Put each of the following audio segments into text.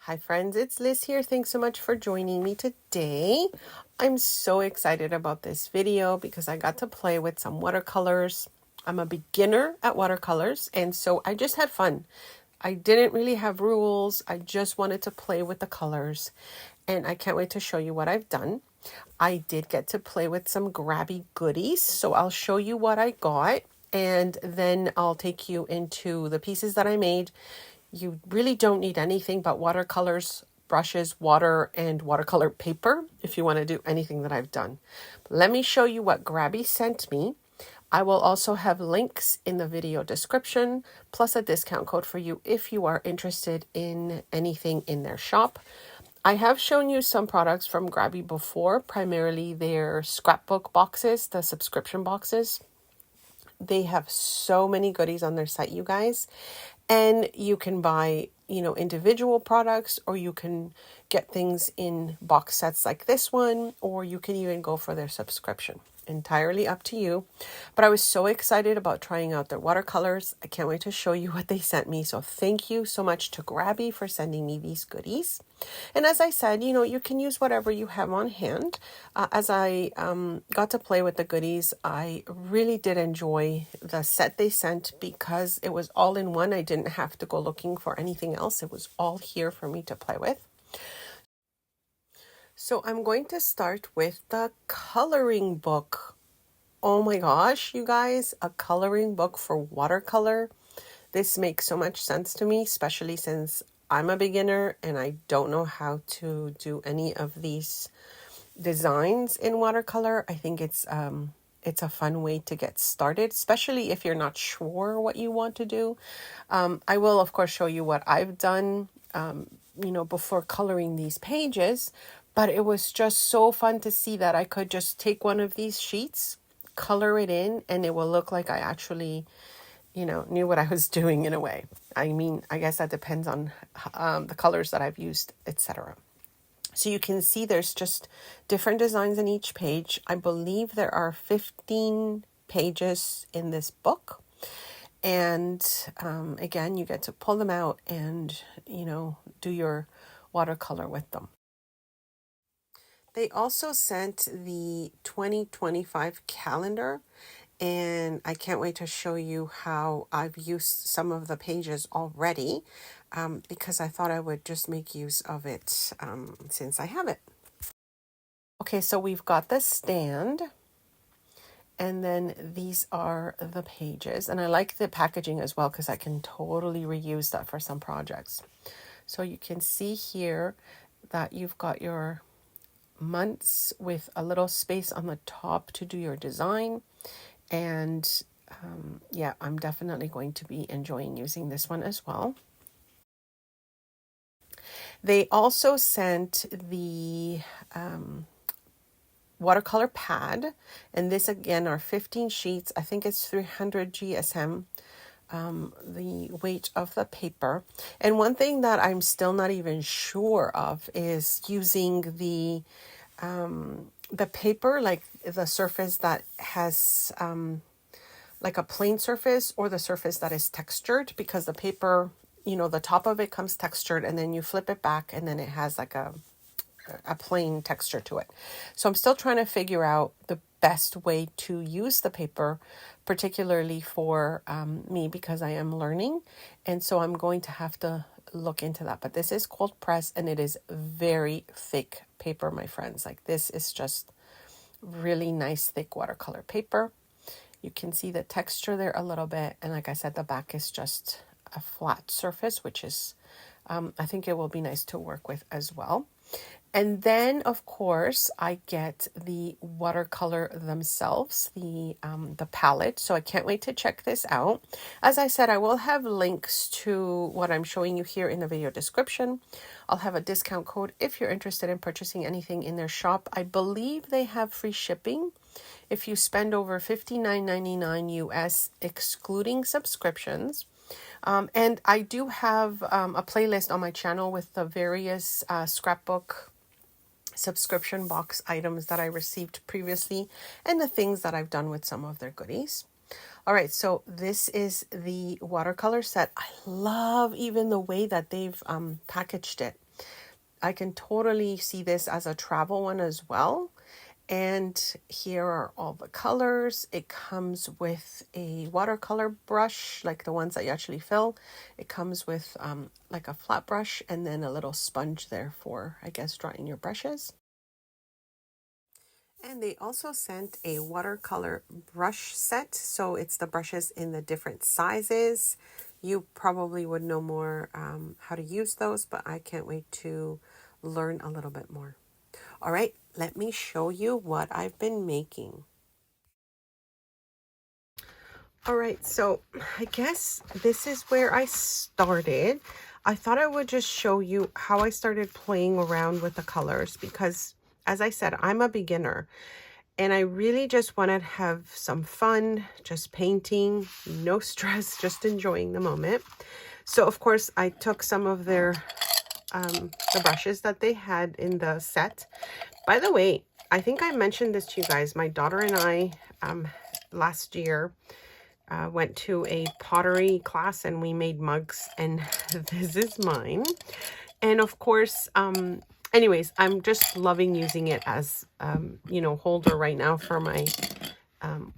Hi friends, it's Liz here. Thanks so much for joining me today. I'm so excited about this video because I got to play with some watercolors. I'm a beginner at watercolors, and so I just had fun. I didn't really have rules. I just wanted to play with the colors, and I can't wait to show you what I've done. I did get to play with some grabby goodies, so I'll show you what I got, and then I'll take you into the pieces that I made. You really don't need anything but watercolors, brushes, water, and watercolor paper if you want to do anything that I've done. Let me show you what Grabie sent me. I will also have links in the video description, plus a discount code for you if you are interested in anything in their shop. I have shown you some products from Grabie before, primarily their scrapbook boxes, the subscription boxes. They have so many goodies on their site, you guys. And you can buy, individual products, or you can get things in box sets like this one, or you can even go for their subscription. Entirely up to you. But I was so excited about trying out their watercolors. I can't wait to show you what they sent me. So thank you so much to Grabie for sending me these goodies. And as I said, you can use whatever you have on hand. As I got to play with the goodies, I really did enjoy the set they sent because it was all in one. I didn't have to go looking for anything else. It was all here for me to play with. So I'm going to start with the coloring book. Oh my gosh, you guys, a coloring book for watercolor. This makes so much sense to me, especially since I'm a beginner and I don't know how to do any of these designs in watercolor. I think it's a fun way to get started, especially if you're not sure what you want to do. I will, of course, show you what I've done, before coloring these pages. But it was just so fun to see that I could just take one of these sheets, color it in, and it will look like I actually, knew what I was doing in a way. I mean, I guess that depends on the colors that I've used, etc. So you can see there's just different designs in each page. I believe there are 15 pages in this book. And again, you get to pull them out and, do your watercolor with them. They also sent the 2025 calendar, and I can't wait to show you how I've used some of the pages already, because I thought I would just make use of it since I have it. Okay, so we've got the stand, and then these are the pages, and I like the packaging as well because I can totally reuse that for some projects. So you can see here that you've got your months with a little space on the top to do your design. And yeah, I'm definitely going to be enjoying using this one as well. They also sent the watercolor pad, and this again are 15 sheets. I think it's 300 GSM. The weight of the paper. And one thing that I'm still not even sure of is using the paper, like the surface that has like a plain surface, or the surface that is textured, because the paper, the top of it comes textured, and then you flip it back and then it has like a plain texture to it. So I'm still trying to figure out the best way to use the paper, particularly for me, because I am learning. And so I'm going to have to look into that. But this is cold press, and it is very thick paper, my friends. Like, this is just really nice, thick watercolor paper. You can see the texture there a little bit. And like I said, the back is just a flat surface, which is, I think it will be nice to work with as well. And then, of course, I get the watercolor themselves, the palette. So I can't wait to check this out. As I said, I will have links to what I'm showing you here in the video description. I'll have a discount code if you're interested in purchasing anything in their shop. I believe they have free shipping if you spend over $59.99 US, excluding subscriptions. And I do have a playlist on my channel with the various scrapbook subscription box items that I received previously, and the things that I've done with some of their goodies. All right, so this is the watercolor set. I love even the way that they've packaged it. I can totally see this as a travel one as well. And here are all the colors. It comes with a watercolor brush, like the ones that you actually fill. It comes with like a flat brush and then a little sponge there for, I guess, drying your brushes. And they also sent a watercolor brush set. So it's the brushes in the different sizes. You probably would know more how to use those, but I can't wait to learn a little bit more. All right, let me show you what I've been making. All right, so I guess this is where I started. I thought I would just show you how I started playing around with the colors because, as I said, I'm a beginner and I really just wanted to have some fun, just painting, no stress, just enjoying the moment. So, of course, I took some of their the brushes that they had in the set. By the way, I think I mentioned this to you guys. My daughter and I last year went to a pottery class and we made mugs, and this is mine. And of course, anyways, I'm just loving using it as, you know, holder right now for my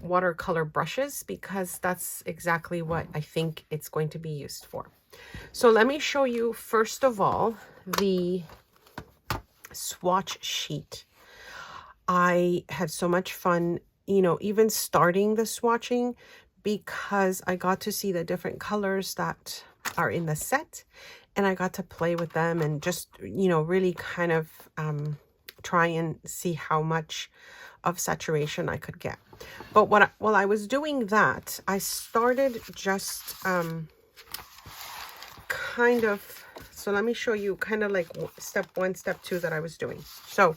watercolor brushes because that's exactly what I think it's going to be used for. So let me show you, first of all, the swatch sheet. I had so much fun, you know, even starting the swatching because I got to see the different colors that are in the set and I got to play with them and just, you know, really kind of try and see how much of saturation I could get. But while I was doing that, I started just kind of, so let me show you kind of like step one, step two that I was doing. So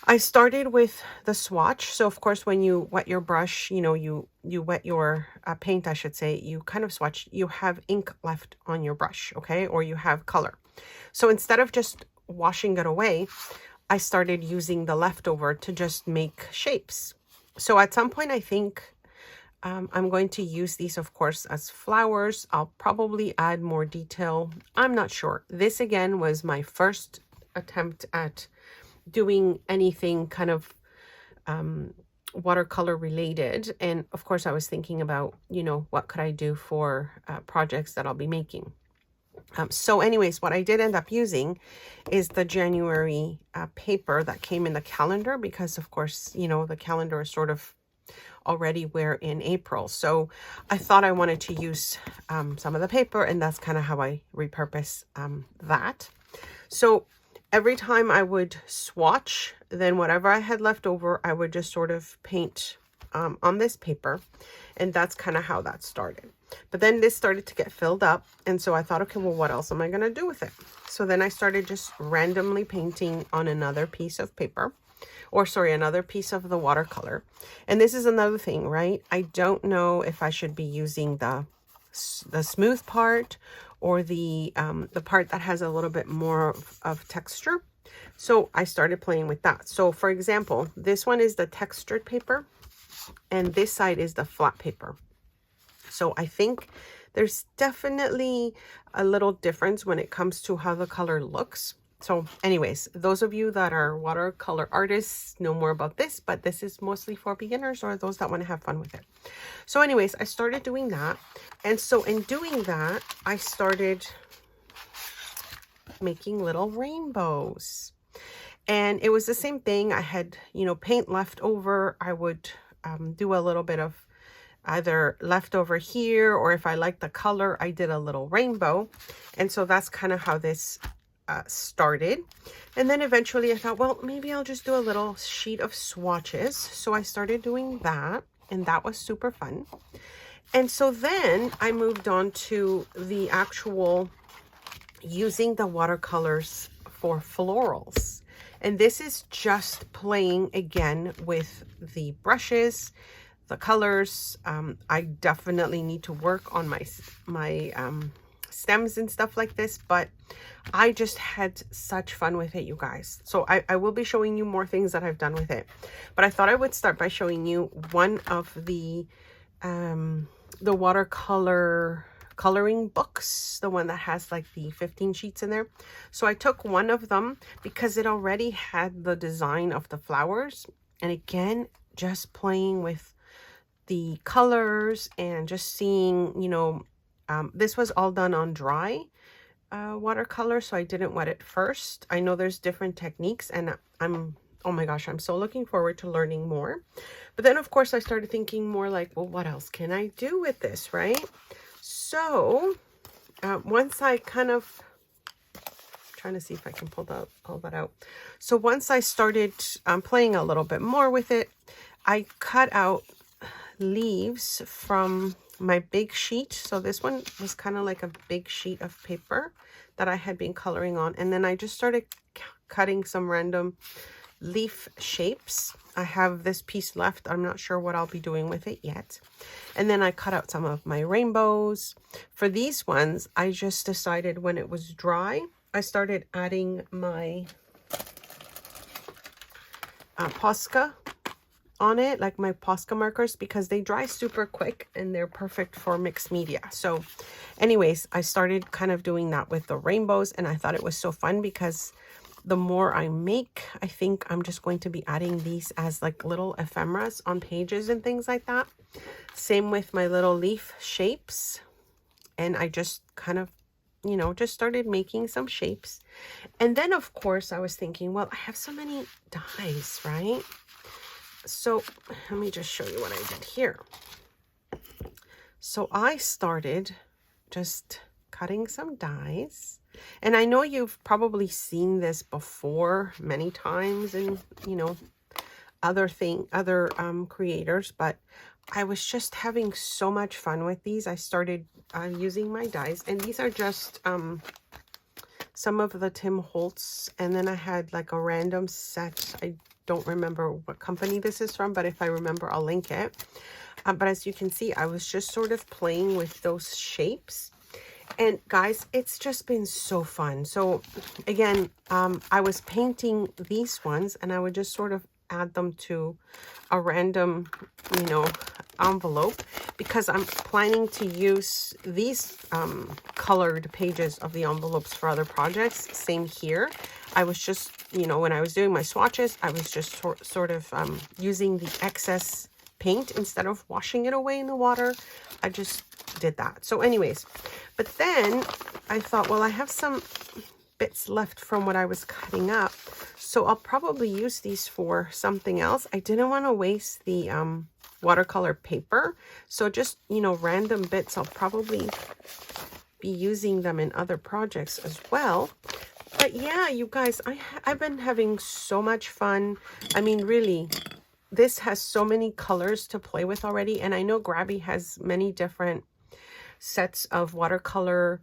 I started with the swatch. So of course, when you wet your brush, you know, you wet your paint, I should say, you kind of swatch, you have ink left on your brush, okay? Or you have color. So instead of just washing it away, I started using the leftover to just make shapes. So at some point, I think I'm going to use these, of course, as flowers. I'll probably add more detail. I'm not sure. This, again, was my first attempt at doing anything kind of watercolor related. And of course, I was thinking about, you know, what could I do for projects that I'll be making. So anyways, what I did end up using is the January paper that came in the calendar because, of course, you know, the calendar is sort of already we're in April. So I thought I wanted to use some of the paper, and that's kind of how I repurpose that. So every time I would swatch, then whatever I had left over, I would just sort of paint on this paper. And that's kind of how that started. But then this started to get filled up. And so I thought, okay, well, what else am I going to do with it? So then I started just randomly painting on another piece of paper. Or sorry, another piece of the watercolor. And this is another thing, right? I don't know if I should be using the smooth part or the part that has a little bit more of texture. So I started playing with that. So for example, this one is the textured paper and this side is the flat paper. So I think there's definitely a little difference when it comes to how the color looks. So anyways, those of you that are watercolor artists know more about this, but this is mostly for beginners or those that want to have fun with it. So anyways, I started doing that. And so in doing that, I started making little rainbows. And it was the same thing. I had, you know, paint left over. I would do a little bit of either leftover here, or if I like the color, I did a little rainbow. And so that's kind of how this started. And then eventually I thought, well, maybe I'll just do a little sheet of swatches. So I started doing that, and that was super fun. And so then I moved on to the actual using the watercolors for florals. And this is just playing again with the brushes, the colors. I definitely need to work on my stems and stuff like this, but I just had such fun with it, you guys. So I will be showing you more things that I've done with it, but I thought I would start by showing you one of the the watercolor coloring books, the one that has like the 15 sheets in there. So I took one of them because it already had the design of the flowers. And again, just playing with the colors and just seeing, you know, this was all done on dry watercolor, so I didn't wet it first. I know there's different techniques, and oh my gosh, I'm so looking forward to learning more. But then of course I started thinking more like, well, what else can I do with this, right? So once I kind of trying to see if I can pull that out. So once I started playing a little bit more with it, I cut out leaves from my big sheet. So this one was kind of like a big sheet of paper that I had been coloring on, and then I just started cutting some random leaf shapes. I have this piece left. I'm not sure what I'll be doing with it yet. And then I cut out some of my rainbows. For these ones, I just decided when it was dry, I started adding my Posca on it, like my Posca markers, because they dry super quick and they're perfect for mixed media. So anyways, I started kind of doing that with the rainbows, and I thought it was so fun because the more I make, I think I'm just going to be adding these as like little ephemeras on pages and things like that. Same with my little leaf shapes. And I just kind of, you know, just started making some shapes. And then of course I was thinking, well, I have so many dies, right? So let me just show you what I did here. So I started just cutting some dies. And I know you've probably seen this before many times in, you know, other creators, but I was just having so much fun with these. I started using my dies, and these are just some of the Tim Holtz, and then I had like a random set. I don't remember what company this is from, but if I remember, I'll link it. But as you can see, I was just sort of playing with those shapes. And guys, it's just been so fun. So again, I was painting these ones, and I would just sort of add them to a random, you know, envelope, because I'm planning to use these colored pages of the envelopes for other projects. Same here. I was just, you know, when I was doing my swatches, I was just sort of using the excess paint instead of washing it away in the water. I just did that. So anyways, but then I thought, well, I have some bits left from what I was cutting up, so I'll probably use these for something else. I didn't want to waste the watercolor paper, so just, you know, random bits. I'll probably be using them in other projects as well. But yeah, you guys, I've been having so much fun. I mean, really, this has so many colors to play with already, and I know Grabie has many different sets of watercolor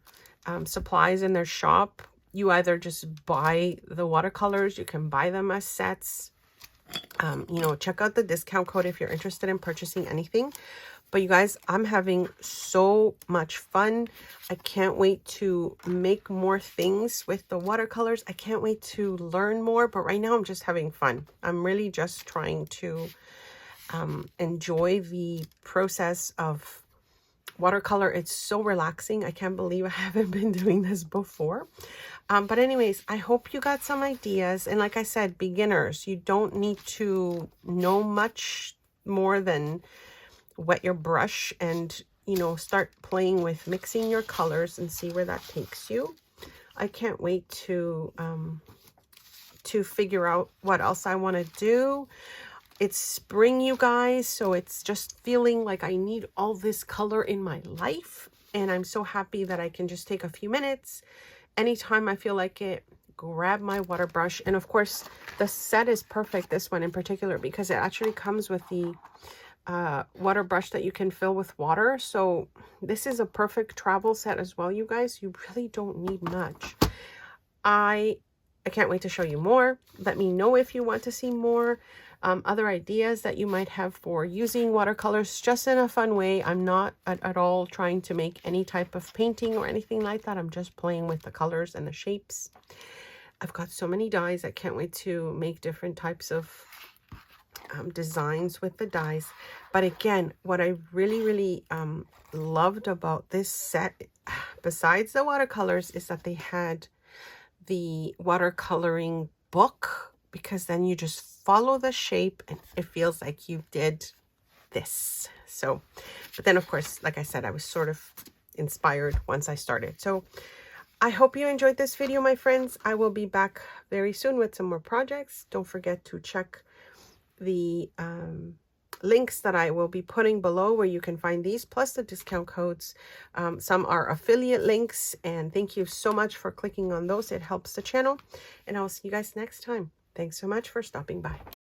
supplies in their shop. You either just buy the watercolors, you can buy them as sets. You know, check out the discount code if you're interested in purchasing anything. But you guys, I'm having so much fun. I can't wait to make more things with the watercolors. I can't wait to learn more, but right now I'm just having fun. I'm really just trying to enjoy the process of watercolor. It's so relaxing. I can't believe I haven't been doing this before. But anyways, I hope you got some ideas. And like I said, beginners, you don't need to know much more than wet your brush and, you know, start playing with mixing your colors and see where that takes you. I can't wait to figure out what else I want to do. It's spring, you guys, so it's just feeling like I need all this color in my life. And I'm so happy that I can just take a few minutes anytime I feel like it, grab my water brush. And of course, the set is perfect, this one in particular, because it actually comes with the water brush that you can fill with water. So this is a perfect travel set as well, you guys. You really don't need much. I can't wait to show you more. Let me know if you want to see more. Other ideas that you might have for using watercolors just in a fun way. I'm not at all trying to make any type of painting or anything like that. I'm just playing with the colors and the shapes. I've got so many dies. I can't wait to make different types of designs with the dies. But again, what I really loved about this set, besides the watercolors, is that they had the watercoloring book, because then you just follow the shape and it feels like you did this. So, but then of course, like I said, I was sort of inspired once I started. So I hope you enjoyed this video, my friends. I will be back very soon with some more projects. Don't forget to check the links that I will be putting below where you can find these, plus the discount codes. Some are affiliate links, and thank you so much for clicking on those. It helps the channel, and I'll see you guys next time. Thanks so much for stopping by.